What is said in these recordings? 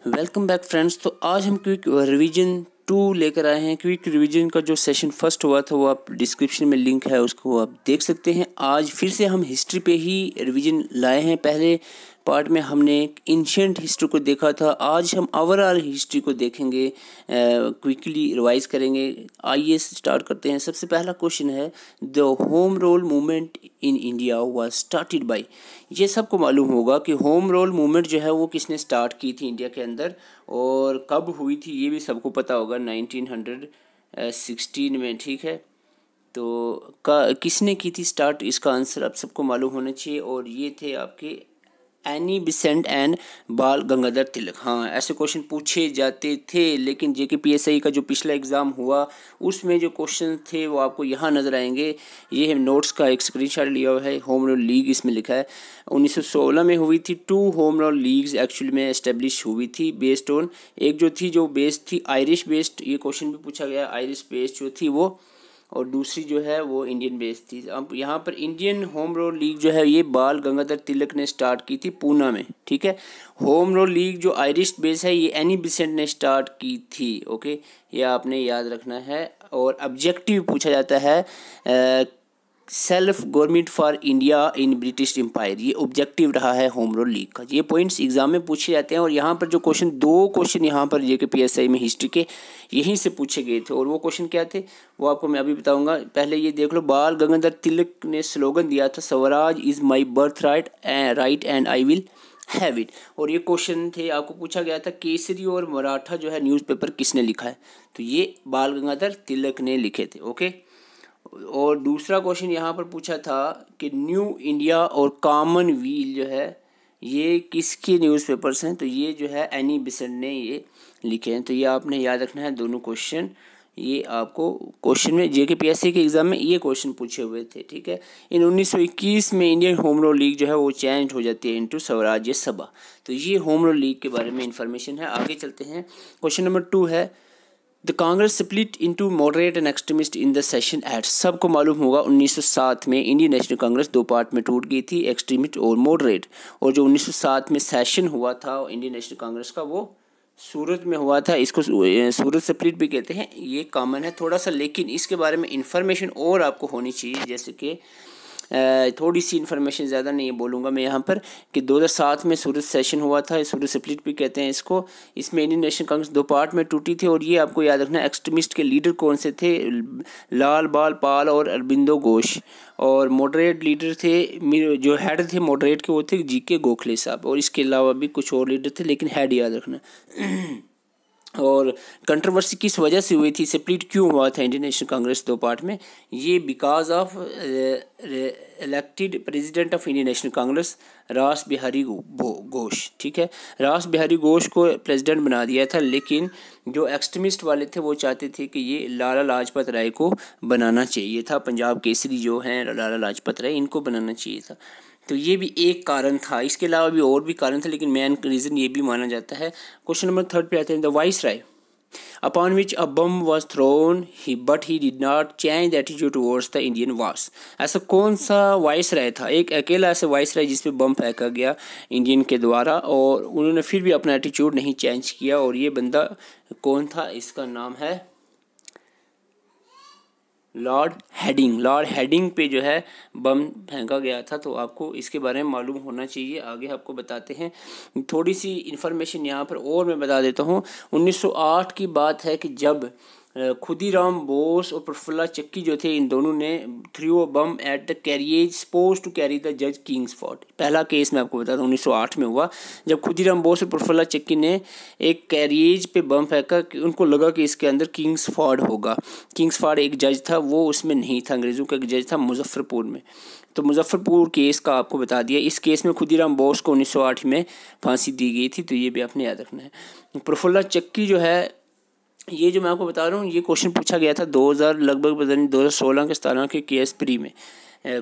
Welcome back friends. तो आज हम क्विक रिवीजन 2 लेकर आए हैं। क्विक रिवीजन का जो सेशन फर्स्ट हुआ था वो आप डिस्क्रिप्शन में लिंक है, उसको आप देख सकते हैं। आज फिर से हम हिस्ट्री पे ही रिवीजन लाए हैं। पहले पार्ट में हमने एंशिएंट हिस्ट्री को देखा था, आज हम ओवरऑल हिस्ट्री को देखेंगे, क्विकली रिवाइज करेंगे। आइए स्टार्ट करते हैं। सबसे पहला क्वेश्चन है, the home rule movement in India was started by. ये सबको मालूम होगा कि होम रूल मूवमेंट जो है वो किसने स्टार्ट की थी इंडिया के अंदर और कब हुई थी, ये भी सबको पता होगा, 1916 में। ठीक है, तो किसने की थी स्टार्ट, इसका आंसर आप सबको मालूम होना चाहिए। और ये थे आपके एनी बेसेंट एंड बाल गंगाधर तिलक। हाँ, ऐसे क्वेश्चन पूछे जाते थे, लेकिन JKPSI का जो पिछला एग्ज़ाम हुआ उसमें जो क्वेश्चन थे वो आपको यहाँ नज़र आएंगे। ये है नोट्स का एक स्क्रीनशॉट लिया हुआ है। होम रूल लीग इसमें लिखा है 1916 में हुई थी। 2 होम रूल लीग्स एक्चुअली में एस्टेब्लिश हुई थी बेस्ड ऑन, एक जो थी जो बेस्ड थी आयरिश बेस्ड, ये क्वेश्चन भी पूछा गया, आयरिश बेस्ड जो थी वो, और दूसरी जो है वो इंडियन बेस थी। अब यहाँ पर इंडियन होम रूल लीग जो है ये बाल गंगाधर तिलक ने स्टार्ट की थी पूना में। ठीक है, होम रूल लीग जो आयरिश बेस है ये एनी बेसेंट ने स्टार्ट की थी। ओके, ये आपने याद रखना है। और ऑब्जेक्टिव पूछा जाता है self government for India in British empire, ये ऑब्जेक्टिव रहा है होम रूल लीग का। ये पॉइंट्स एग्जाम में पूछे जाते हैं। और यहाँ पर जो क्वेश्चन, 2 क्वेश्चन यहाँ पर JKPSI में हिस्ट्री के यहीं से पूछे गए थे। और वो क्वेश्चन क्या थे वो आपको मैं अभी बताऊंगा। पहले ये देख लो, बाल गंगाधर तिलक ने स्लोगन दिया था, Swaraj is my birth right and I will have it. और ये क्वेश्चन थे, आपको पूछा गया था केसरी और मराठा जो है न्यूज़पेपर किसने लिखा है, तो ये बाल गंगाधर तिलक ने लिखे थे। ओके, और दूसरा क्वेश्चन यहाँ पर पूछा था कि न्यू इंडिया और कॉमनवेल्थ जो है ये किसके न्यूज़पेपर्स हैं, तो ये जो है एनी बेसेंट ने ये लिखे हैं। तो ये आपने याद रखना है दोनों क्वेश्चन। ये आपको क्वेश्चन में JKPSI के एग्ज़ाम में ये क्वेश्चन पूछे हुए थे। ठीक है, इन 1921 में इंडियन होम रूल लीग जो है वो चेंज हो जाती है इनटू स्वराज्य सभा। तो ये होम रूल लीग के बारे में इंफॉर्मेशन है। आगे चलते हैं। क्वेश्चन नंबर 2 है, the Congress split into moderate and extremist in the session at. सबको मालूम होगा 1907 में इंडियन नेशनल कांग्रेस 2 पार्ट में टूट गई थी, एक्सट्रीमिस्ट और मॉडरेट। और जो 1907 में सेशन हुआ था इंडियन नेशनल कांग्रेस का वो सूरत में हुआ था। इसको सूरत स्प्लिट भी कहते हैं, ये कॉमन है थोड़ा सा, लेकिन इसके बारे में इंफॉर्मेशन और आपको होनी चाहिए। जैसे कि थोड़ी सी इन्फॉर्मेशन, ज़्यादा नहीं बोलूँगा मैं यहाँ पर, कि 2007 में सूरत सेशन हुआ था, सूरत स्प्लिट भी कहते हैं इसको। इसमें इंडियन नेशनल कांग्रेस 2 पार्ट में टूटी थी। और ये आपको याद रखना है, एक्सट्रीमिस्ट के लीडर कौन से थे, लाल बाल पाल और अरबिंदो घोष। और मॉडरेट लीडर थे, जो हेड थे मॉडरेट के, वो थे GK गोखले साहब। और इसके अलावा भी कुछ और लीडर थे, लेकिन हेड याद रखना। और कंट्रोवर्सी किस वजह से हुई थी, स्प्लिट क्यों हुआ था इंडियन नेशनल कांग्रेस 2 पार्ट में, ये because of elected president of Indian national Congress रास बिहारी घोष। ठीक है, रास बिहारी घोष को प्रेसिडेंट बना दिया था, लेकिन जो एक्सट्रीमिस्ट वाले थे वो चाहते थे कि ये लाला लाजपत राय को बनाना चाहिए था। पंजाब केसरी जो हैं लाला लाजपत राय, इनको बनाना चाहिए था। तो ये भी एक कारण था। इसके अलावा भी और भी कारण थे, लेकिन मेन रीज़न ये भी माना जाता है। क्वेश्चन नंबर 3 पे आते हैं, the viceroy upon which a bomb was throne but he did not change the attitude towards the Indian wars. ऐसा कौन सा वाइसराय था, एक अकेला ऐसा वाइसराय जिस पे बम फेंका गया इंडियन के द्वारा, और उन्होंने फिर भी अपना एटीट्यूड नहीं चेंज किया, और ये बंदा कौन था, इसका नाम है लॉर्ड हेडिंग। लॉर्ड हेडिंग पे जो है बम फेंका गया था। तो आपको इसके बारे में मालूम होना चाहिए। आगे आपको बताते हैं थोड़ी सी इन्फॉर्मेशन यहाँ पर और मैं बता देता हूँ। 1908 की बात है कि जब खुदीराम बोस और प्रफुल्ला चक्की जो थे, इन दोनों ने threw a bomb at the carriage suppose to carry the जज किंग्सफोर्ड। पहला केस मैं आपको बता दूँ 1908 में हुआ, जब खुदीराम बोस और प्रफुल्ला चक्की ने एक कैरिएज पे बम फेंका कि उनको लगा कि इसके अंदर किंग्सफोर्ड होगा। किंग्सफोर्ड एक जज था, वो उसमें नहीं था, अंग्रेज़ों का एक जज था मुजफ्फरपुर में। तो मुजफ्फरपुर केस का आपको बता दिया। इस केस में खुदीराम बोस को 1908 में फांसी दी गई थी, तो ये भी आपने याद रखना है। प्रफुल्ला चक्की जो है, ये जो मैं आपको बता रहा हूँ, ये क्वेश्चन पूछा गया था 2000 लगभग पता नहीं 2016 के 17 के केस प्री में।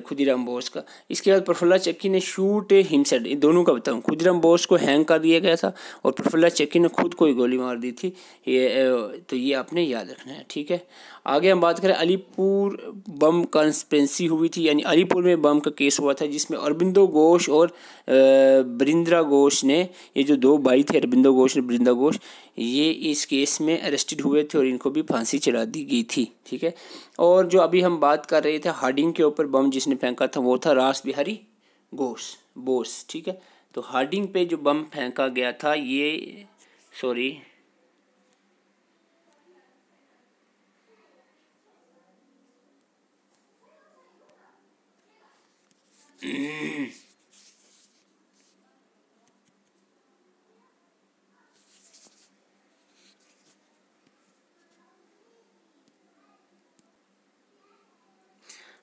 खुदीराम बोस का। इसके बाद प्रफुल्ला चक्की ने शूट हिमसेल्फ, इन दोनों का बताऊँ। खुदीराम बोस को हैंग कर दिया गया था और प्रफुल्ला चक्की ने खुद को ही गोली मार दी थी। तो ये आपने याद रखना है, ठीक है। आगे हम बात करें, अलीपुर बम कॉन्स्पिरेसी हुई थी, यानी अलीपुर में बम का केस हुआ था जिसमें अरबिंदो घोष और बरिंद्रा घोष ने, ये जो दो भाई थे अरबिंदो घोष और बरिंद्रा घोष, ये इस केस में अरेस्टेड हुए थे और इनको भी फांसी चढ़ा दी गई थी, ठीक है। और जो अभी हम बात कर रहे थे हार्डिंग के ऊपर बम जिसने फेंका था वो था रास बिहारी बोस, ठीक है। तो हार्डिंग पे जो बम फेंका गया था ये, सॉरी,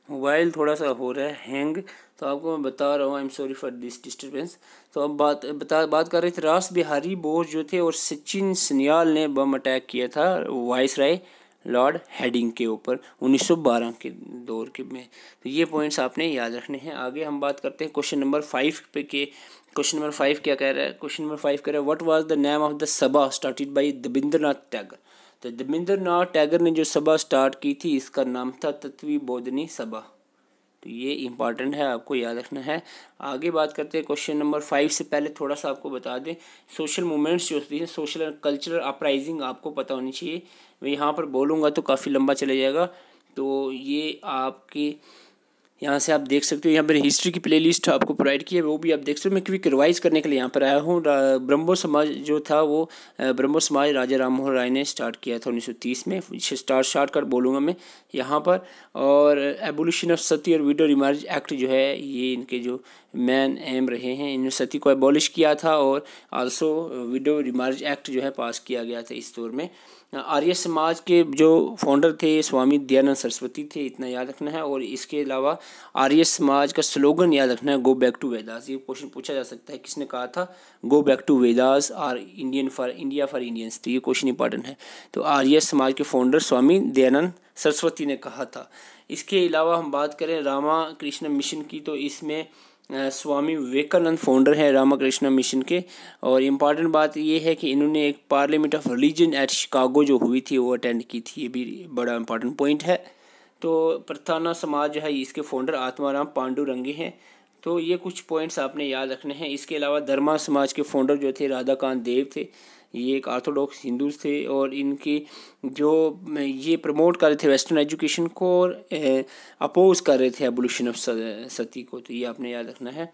मोबाइल थोड़ा सा हो रहा है हैंग, तो आपको मैं बता रहा हूँ, I am sorry for this disturbance. तो अब बात कर रहे थे, रास बिहारी बोस जो थे और सचिन सन्याल ने बम अटैक किया था वायसराय लॉर्ड हेडिंग के ऊपर 1912 के दौर के में। तो ये पॉइंट्स आपने याद रखने हैं। आगे हम बात करते हैं क्वेश्चन नंबर 5 पे के। क्वेश्चन नंबर 5 क्या कह रहा है? क्वेश्चन नंबर 5 कह रहा है, what was the name of the सभा स्टार्टेड बाय रविंद्रनाथ टैगोर? तो रविंद्रनाथ टैगोर ने जो सभा स्टार्ट की थी इसका नाम था तत्वी बोधनी सभा। तो ये इम्पॉर्टेंट है, आपको याद रखना है। आगे बात करते हैं क्वेश्चन नंबर 5 से पहले थोड़ा सा आपको बता दें, सोशल मूवमेंट्स जो होती हैं, सोशल एंड कल्चरल अपराइजिंग आपको पता होनी चाहिए। मैं यहाँ पर बोलूँगा तो काफ़ी लंबा चला जाएगा, तो ये आपकी यहाँ से आप देख सकते हो। यहाँ पर हिस्ट्री की प्लेलिस्ट आपको प्रोवाइड की है, वो भी आप देख सकते हो। मैं क्विक रिवाइज करने के लिए यहाँ पर आया हूँ। ब्रह्मो समाज जो था वो ब्रह्मो समाज राजा राम मोहन राय ने स्टार्ट किया था 1930 में। स्टार्ट कर बोलूँगा मैं यहाँ पर। और एबोलिशन ऑफ सती और विडो रिमैरिज एक्ट जो है ये इनके जो मेन एम रहे हैं। इन्होंने सती को एबॉलिश किया था और आल्सो विडो रिमैरिज एक्ट जो है पास किया गया था इस दौर में। आर्य समाज के जो फाउंडर थे स्वामी दयानंद सरस्वती थे, इतना याद रखना है। और इसके अलावा आर्य समाज का स्लोगन याद रखना है, गो बैक टू वेदास। ये क्वेश्चन पूछा जा सकता है, किसने कहा था गो बैक टू वेदास और इंडिया फॉर इंडियंस। तो ये क्वेश्चन इंपॉर्टेंट है। तो आर्य समाज के फाउंडर स्वामी दयानंद सरस्वती ने कहा था। इसके अलावा हम बात करें रामाकृष्ण मिशन की, तो इसमें स्वामी विवेकानंद फाउंडर हैं रामाकृष्ण मिशन के। और इम्पॉर्टेंट बात ये है कि इन्होंने एक parliament of religion eight Chicago जो हुई थी वो अटेंड की थी, ये भी बड़ा इम्पॉर्टेंट पॉइंट है। तो प्रथाना समाज जो है इसके फाउंडर आत्माराम पांडुरंगे हैं। तो ये कुछ पॉइंट्स आपने याद रखने हैं। इसके अलावा धर्मा समाज के फाउंडर जो थे राधाकांत देव थे, ये एक ऑर्थोडॉक्स हिंदूज थे और इनकी जो ये प्रमोट कर रहे थे वेस्टर्न एजुकेशन को और अपोज कर रहे थे एबोलिशन ऑफ सती को। तो ये आपने याद रखना है।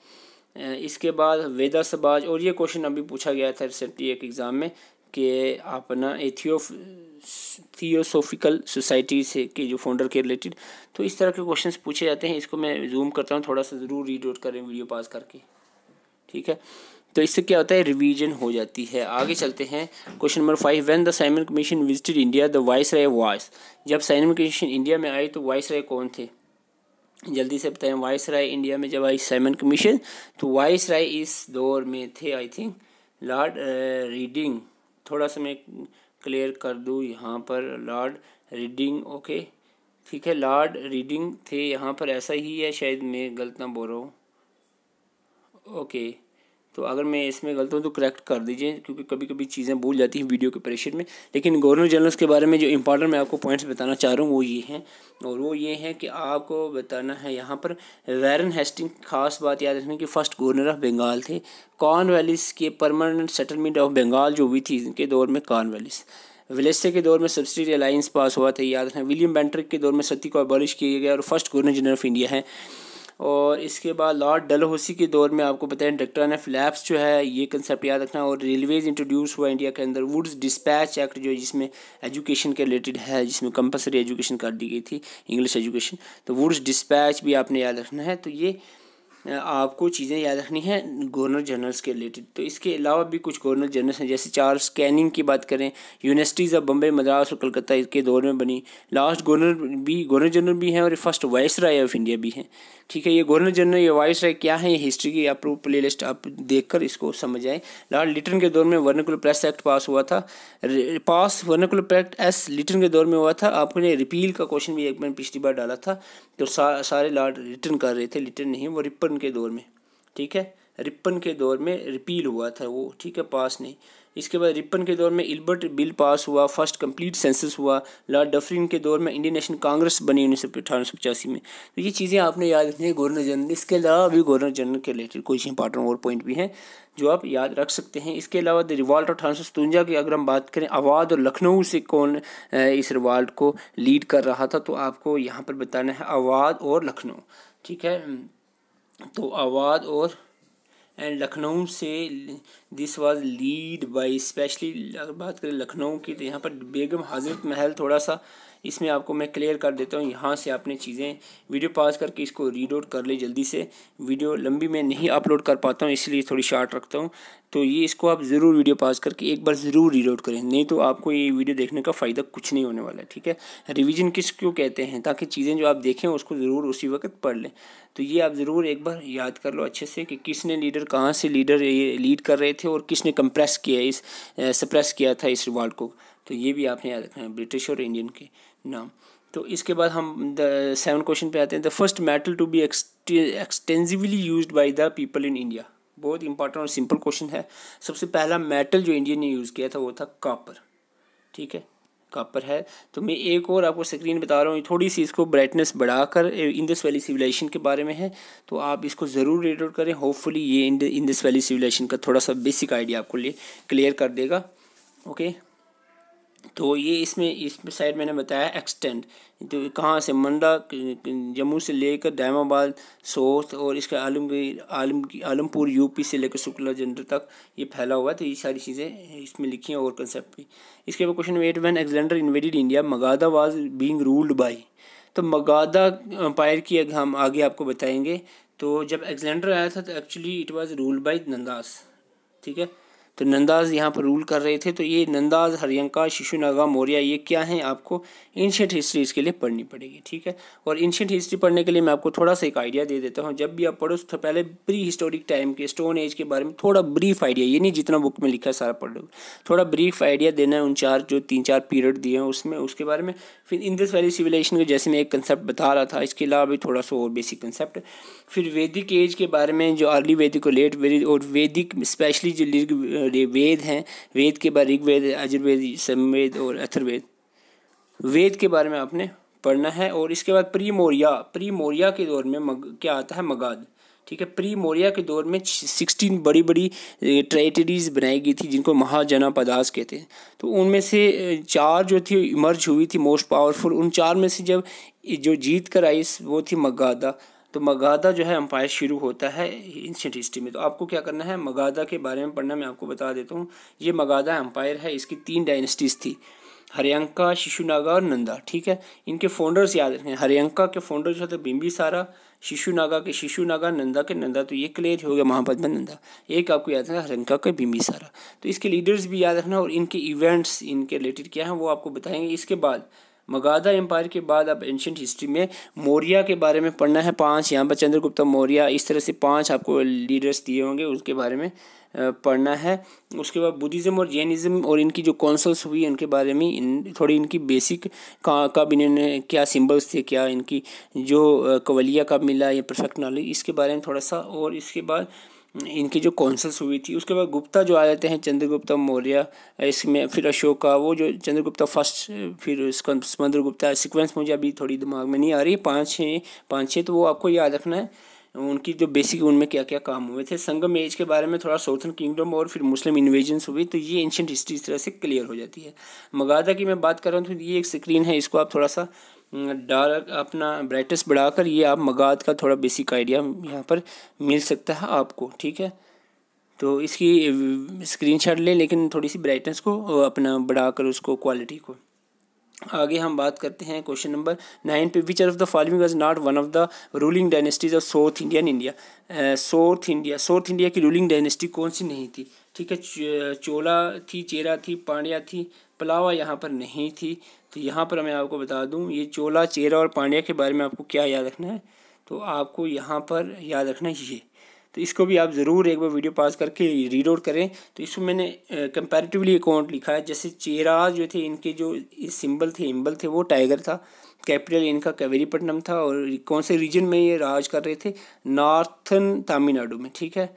इसके बाद वेदा समाज, और ये क्वेश्चन अभी पूछा गया था रिसेंटली एक एग्ज़ाम में कि अपना थियोसोफिकल सोसाइटी से के जो फाउंडर के रिलेटेड। तो इस तरह के क्वेश्चंस पूछे जाते हैं। इसको मैं जूम करता हूँ, थोड़ा सा ज़रूर रीड आउट करें वीडियो पास करके, ठीक है। तो इससे क्या होता है, रिवीजन हो जाती है। आगे चलते हैं question number 5, when the Simon commission visited India the viceroy was? जब साइमन कमीशन इंडिया में आई तो वाइसराय कौन थे? जल्दी से बताएं। वाइसराय इंडिया में जब आई साइमन कमीशन तो वाइसराय इस दौर में थे आई थिंक लॉर्ड रीडिंग। थोड़ा सा मैं क्लियर कर दूँ यहाँ पर, लॉर्ड रीडिंग, ओके ठीक है, लॉर्ड रीडिंग थे यहाँ पर, ऐसा ही है शायद, मैं गलत ना बोल रहा हूँ। ओके, तो अगर मैं इसमें गलत हूँ तो करेक्ट कर दीजिए, क्योंकि कभी कभी चीज़ें भूल जाती हैं वीडियो के प्रेशर में। लेकिन गवर्नर जनरल्स के बारे में जो इंपॉर्टेंट मैं आपको पॉइंट्स बताना चाह रहा हूँ वो ये हैं, और वो ये हैं कि आपको बताना है यहाँ पर वैरन हेस्टिंग। खास बात याद रखने की, फर्स्ट गवर्नर ऑफ बंगाल थे। कॉर्नवालिस के परमानेंट सेटलमेंट ऑफ बंगाल जो हुई थी इनके दौर में, कॉर्नवालिस वेलेस्ले के दौर में सब्सिडी अलायंस पास हुआ था, याद रखना। विलियम बेंटिक के दौर में सती को अबॉलिश किया गया और first governor general of India है। और इसके बाद लॉर्ड डलहौसी के दौर में आपको बताएं डॉक्टर ने फ्लैप्स जो है ये कंसेप्ट याद रखना। और रेलवेज इंट्रोड्यूस हुआ इंडिया के अंदर। वुड्स डिस्पैच एक्ट जो जिसमें एजुकेशन के रिलेटेड है, जिसमें कंपलसरी एजुकेशन कर दी गई थी, इंग्लिश एजुकेशन। तो वुड्स डिस्पैच भी आपने याद रखना है। तो ये आपको चीज़ें याद रखनी है गवर्नर जनरल्स के रिलेटेड। तो इसके अलावा भी कुछ गवर्नर जनरल्स हैं, जैसे चार्ल्स कैनिंग की बात करें, यूनिवर्सिटीज़ ऑफ बम्बई, मद्रास और कलकत्ता इसके दौर में बनी। लास्ट गवर्नर जनरल भी हैं और first viceroy of India भी हैं। ठीक है, ये गवर्नर जनरल या वाइस राय क्या है, ये हिस्ट्री की आप प्ले लिस्ट आप देखकर इसको समझ आए। लॉर्ड लिटन के दौर में वर्नाकुलर प्रेस एक्ट पास हुआ था। वर्नाकुलर प्रेस लिटन के दौर में हुआ था। आपने रिपील का क्वेश्चन भी एक मैंने पिछली बार डाला था, तो सारे लॉर्ड लिटन कर रहे थे, लिटन नहीं, वो रिपन के दौर में। ठीक है, रिपन के दौर में रिपील हुआ था वो, ठीक है, पास नहीं। इसके बाद रिपन के दौर में इल्बर्ट बिल पास हुआ, फर्स्ट कंप्लीट सेंसस हुआ। लॉर्ड डफरिन के दौर में इंडियन नेशनल कांग्रेस बनी 1885 में। तो ये चीज़ें आपने याद रखनी है गवर्नर जनरल। इसके अलावा भी गवर्नर जनरल के रिलेटेड कुछ इंपॉर्टेंट और पॉइंट भी हैं जो आप याद रख सकते हैं। इसके अलावा द रिवॉल्ट ऑफ 1857 की अगर हम बात करें, अवध और लखनऊ से कौन इस रिवॉल्ट को लीड कर रहा था, तो आपको यहाँ पर बताना है अवध और लखनऊ। ठीक है, तो अवध और एंड लखनऊ से this was lead by, specially अगर बात करें लखनऊ की, तो यहाँ पर बेगम हज़रत महल, थोड़ा सा इसमें आपको मैं क्लियर कर देता हूँ। यहाँ से आपने चीज़ें वीडियो पॉज करके इसको रीड आउट कर ले जल्दी से। वीडियो लंबी मैं नहीं अपलोड कर पाता हूँ, इसलिए थोड़ी शार्ट रखता हूँ। तो ये इसको आप ज़रूर वीडियो पॉज करके एक बार ज़रूर रीड आउट करें, नहीं तो आपको ये वीडियो देखने का फ़ायदा कुछ नहीं होने वाला है। ठीक है, रिवीजन किस क्यों कहते हैं, ताकि चीज़ें जो आप देखें उसको ज़रूर उसी वक्त पढ़ लें। तो ये आप ज़रूर एक बार याद कर लो अच्छे से कि किसने लीडर, कहाँ से लीडर ये लीड कर रहे थे और किसने कंप्रेस किया, सप्रेस किया था इस रिवॉल्ट को। तो ये भी आपने याद रखना है, ब्रिटिश और इंडियन के नाम। तो इसके बाद हम द 7 क्वेश्चन पे आते हैं। The first metal to be extensively used by the people in India. बहुत इंपॉर्टेंट और सिंपल क्वेश्चन है। सबसे पहला मेटल जो इंडिया ने यूज़ किया था वो था कॉपर। ठीक है, कॉपर है। तो मैं एक और आपको स्क्रीन बता रहा हूँ, थोड़ी सी इसको ब्राइटनेस बढ़ाकर, इंडस वैली सिविलाइजेशन के बारे में है, तो आप इसको ज़रूर रीड आउट करें। होपफुली ये इंडस वैली सिविलाइजेशन का थोड़ा सा बेसिक आइडिया आपको क्लियर कर देगा। ओके, तो ये इस साइड मैंने बताया एक्सटेंड, तो कहाँ से, मंडा जम्मू से लेकर दामाबाद साउथ, और इसका आलमपुर यूपी से लेकर शुक्ला जंडर तक ये फैला हुआ है। तो ये सारी चीज़ें इसमें लिखी हैं और कंसेप्ट भी। इसके बाद question 8, when Alexander invaded India Magadha was being ruled by. तो मगाधा एम्पायर की हम आगे आपको बताएंगे। तो जब अलेक्जेंडर आया था तो actually it was ruled by Nandas. ठीक है, तो नंदाज यहाँ पर रूल कर रहे थे। तो ये नंदाज, हरियंका, शिशुनागा, मौर्य, ये क्या हैं, आपको एंशिएंट हिस्ट्री इसके लिए पढ़नी पड़ेगी। ठीक है, और एंशिएंट हिस्ट्री पढ़ने के लिए मैं आपको थोड़ा सा एक आइडिया दे देता हूँ। जब भी आप पढ़ो तो पहले प्री हिस्टोरिक टाइम के, स्टोन एज के बारे में थोड़ा ब्रीफ आइडिया, ये नहीं जितना बुक में लिखा है सारा पढ़ लो, थोड़ा ब्रीफ आइडिया देना है उन 3-4 पीरियड दिए हैं उसमें, उसके बारे में। फिर इंडस वैली सिविलाइजेशन के जैसे मैं एक कंसेप्ट बता रहा था, इसके अलावा भी थोड़ा सा और बेसिक कंसेप्ट। फिर वैदिक एज के बारे में, जो अर्ली वैदिक और लेट वैदिक, और वैदिक स्पेशली जो वेद हैं, वेद के बाद ऋग्वेद, यजुर्वेद, सामवेद और अथर्ववेद, वेद के बारे में आपने पढ़ना है। और इसके बाद प्री मौर्य के दौर में क्या आता है, मगध। ठीक है, प्री मौर्य के दौर में 16 बड़ी बड़ी टेरिटरीज बनाई गई थी जिनको महाजनापदास कहते हैं। तो उनमें से 4 जो थी इमर्ज हुई थी मोस्ट पावरफुल। उन 4 में से जब जो जीत कर आई वो थी मगधा। तो मगधा जो है एम्पायर शुरू होता है एंशिएंट हिस्ट्री में। तो आपको क्या करना है, मगधा के बारे में पढ़ना, मैं आपको बता देता हूँ। ये मगधा एम्पायर है, इसकी 3 डायनेस्टीज थी, हरियंका, शिशुनागा और नंदा। ठीक है, इनके फाउंडर्स याद रखें। हरियंका के फाउंडर जो थे बिंबिसारा, शिशुनागा के शिशुनागा, नंदा के नंदा। तो ये क्लियर हो गया, महापद्मा नंदा। एक आपको याद रखना, हरियंका के बिंबिसारा। तो इसके लीडर्स भी याद रखना और इनके इवेंट्स, इनके रिलेटेड क्या हैं वो आपको बताएंगे। इसके बाद मगधा एम्पायर के बाद अब एंशिएंट हिस्ट्री में मौर्य के बारे में पढ़ना है। 5 यहाँ पर चंद्रगुप्त मौर्य, इस तरह से 5 आपको लीडर्स दिए होंगे, उसके बारे में पढ़ना है। उसके बाद बुद्धिज़्म और जैनिज़्म और इनकी जो काउंसिल्स हुई उनके बारे में थोड़ी इनकी बेसिक कब इन्होंने क्या सिंबल्स थे, क्या इनकी जो कवलिया कब मिला, या परफेक्ट नॉलेज, इसके बारे में थोड़ा सा। और इसके बाद इनकी जो काउंसिल्स हुई थी। उसके बाद गुप्ता जो आ जाते हैं, चंद्रगुप्त मौर्य, इसमें फिर अशोका, वो जो चंद्रगुप्ता फर्स्ट, फिर उसका समुद्रगुप्ता, सीक्वेंस मुझे अभी थोड़ी दिमाग में नहीं आ रही, 5-6 तो वो आपको याद रखना है। उनकी जो बेसिक उनमें क्या क्या काम हुए थे। संगम एज के बारे में थोड़ा, साउथर्न किंगडम और फिर मुस्लिम इन्वेजन्स हुई। तो ये एंशिएंट हिस्ट्री इस तरह से क्लियर हो जाती है। मगधा की मैं बात कर रहा हूँ तो ये एक स्क्रीन है, इसको आप थोड़ा सा डार्क अपना ब्राइटनेस बढ़ाकर, ये आप मगधा का थोड़ा बेसिक आइडिया यहाँ पर मिल सकता है आपको। ठीक है, तो इसकी स्क्रीनशॉट लें, लेकिन थोड़ी सी ब्राइटनेस को अपना बढ़ाकर उसको क्वालिटी को। आगे हम बात करते हैं क्वेश्चन नंबर 9 पे। Which of the following was not one of the ruling dynasties of south Indian India. South India की रूलिंग डायनेस्टी कौन सी नहीं थी? ठीक है, चोला थी, चेरा थी, पांड्या थी, पलावा यहाँ पर नहीं थी। तो यहाँ पर मैं आपको बता दूँ, ये चोला, चेरा और पांड्या के बारे में आपको क्या याद रखना है, तो आपको यहाँ पर याद रखना है ये। तो इसको भी आप ज़रूर एक बार वीडियो पास करके रीड आउट करें। तो इसमें मैंने कंपैरेटिवली अकाउंट लिखा है। जैसे चेरा जो थे, इनके जो सिंबल थे, इम्बल थे, वो टाइगर था, कैपिटल इनका कावेरीपट्टनम था, और कौन से रीजन में ये राज कर रहे थे? नॉर्थन तमिलनाडु में। ठीक है,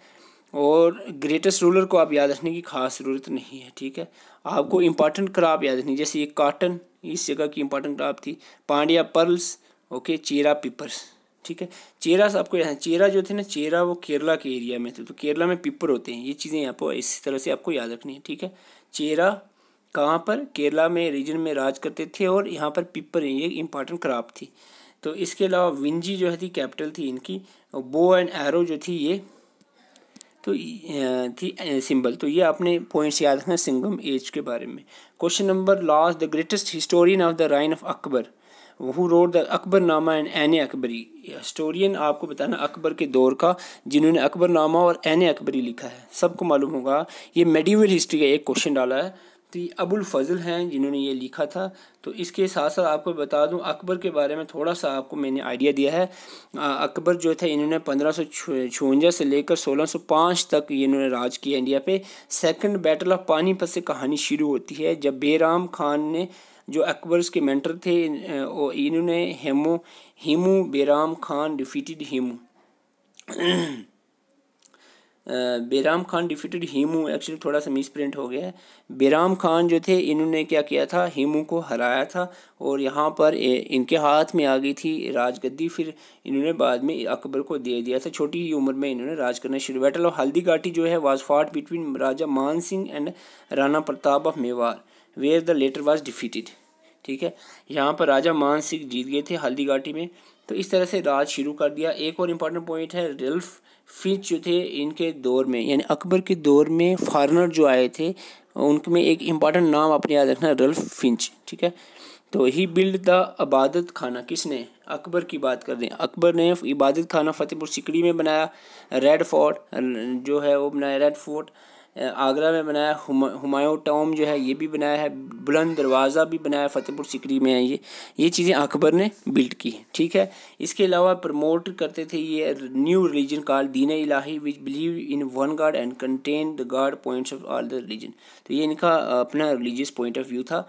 और ग्रेटेस्ट रूलर को आप याद रखने की खास ज़रूरत नहीं है। ठीक है, आपको इंपॉर्टेंट क्रॉप याद रखनी, जैसे ये कॉटन इस जगह की इंपॉर्टेंट क्रॉप थी, पांड्या पर्ल्स, ओके, चेरा पीपर्स। ठीक है, चेरा से आपको यहाँ, चेरा जो थे ना, चेरा वो केरला के एरिया में थे, तो केरला में पिपर होते हैं। ये चीज़ें आपको इस तरह से आपको याद रखनी है। ठीक है, चेरा कहाँ पर? केरला में रीजन में राज करते थे, और यहाँ पर पिपर ये इंपॉर्टेंट क्रॉप थी। तो इसके अलावा विंजी जो है थी कैपिटल थी इनकी, और बो एंड एरो जो थी ये तो थी सिंबल। तो ये आपने पॉइंट्स याद रखना सिंगम एज के बारे में। Question number last, the greatest historian of the reign of Akbar who wrote the Akbarnama and Ain Akbari. Historian आपको बताना अकबर के दौर का, जिन्होंने अकबरनामा और एन अकबरी लिखा है। सबको मालूम होगा, ये मेडिवल हिस्ट्री का एक क्वेश्चन डाला है। तो ये अबुल फजल हैं जिन्होंने ये लिखा था। तो इसके साथ साथ आपको बता दूं, अकबर के बारे में थोड़ा सा आपको मैंने आइडिया दिया है। अकबर जो थे, इन्होंने 1556 से लेकर 1605 तक इन्होंने राज किया इंडिया पे। सेकंड बैटल ऑफ पानीपत से कहानी शुरू होती है, जब बेराम खान ने, जो अकबर के मेंटर थे, इन्होंने हेमू बेराम खान डिफीटेड हेमू बेराम खान डिफीटेड हेमू, एक्चुअली थोड़ा सा मिस प्रिंट हो गया है। बेराम खान जो थे, इन्होंने क्या किया था? हेमू को हराया था, और यहाँ पर इनके हाथ में आ गई थी राजगद्दी। फिर इन्होंने बाद में अकबर को दे दिया था। छोटी ही उम्र में इन्होंने राज करना शुरू। बैटल ऑफ हल्दी घाटी जो है was fought between Raja Man Singh and Rana Pratap of Mewar, where the latter was defeated. ठीक है, यहाँ पर राजा मान सिंह जीत गए थे हल्दी घाटी में। तो इस तरह से राज शुरू कर दिया। एक और इम्पॉर्टेंट पॉइंट है, रल्फ फिंच जो थे, इनके दौर में, यानी अकबर के दौर में फॉरेनर जो आए थे, उनमें एक इम्पॉर्टेंट नाम आपने याद रखना, रल्फ फिंच। ठीक है, तो ही बिल्ड द इबादत खाना, किसने? अकबर की बात कर रहे हैं। अकबर ने इबादत खाना फतेहपुर सिकरी में बनाया। रेड फोर्ट जो है वो बनाया, रेड फोर्ट आगरा में बनाया। हुमायूं टॉम जो है ये भी बनाया है। बुलंद दरवाज़ा भी बनाया, फतेहपुर सिकरी में है। ये चीज़ें अकबर ने बिल्ड की। ठीक है, इसके अलावा प्रमोट करते थे ये new religion called Din Ilahi, which believe in one god and contain the god points of all the religion. तो ये इनका अपना रिलीजियस पॉइंट ऑफ व्यू था।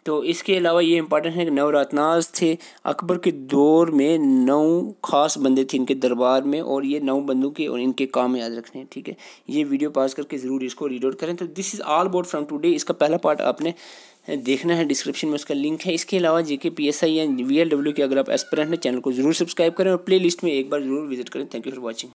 तो इसके अलावा ये इंपॉर्टेंट है कि नवरत्नाज थे। अकबर के दौर में 9 खास बंदे थे इनके दरबार में, और ये 9 बंदों के और इनके काम याद रखने हैं। ठीक है, ये वीडियो पास करके ज़रूर इसको रीड आउट करें। तो this is all about from today. इसका पहला पार्ट आपने देखना है, डिस्क्रिप्शन में उसका लिंक है। इसके अलावा जेके PSI या VLW के अगर आप एस्पिरेंट हैं, चैनल को जरूर सब्सक्राइब करें और प्ले लिस्ट में एक बार जरूर विजिट करें। Thank you for watching.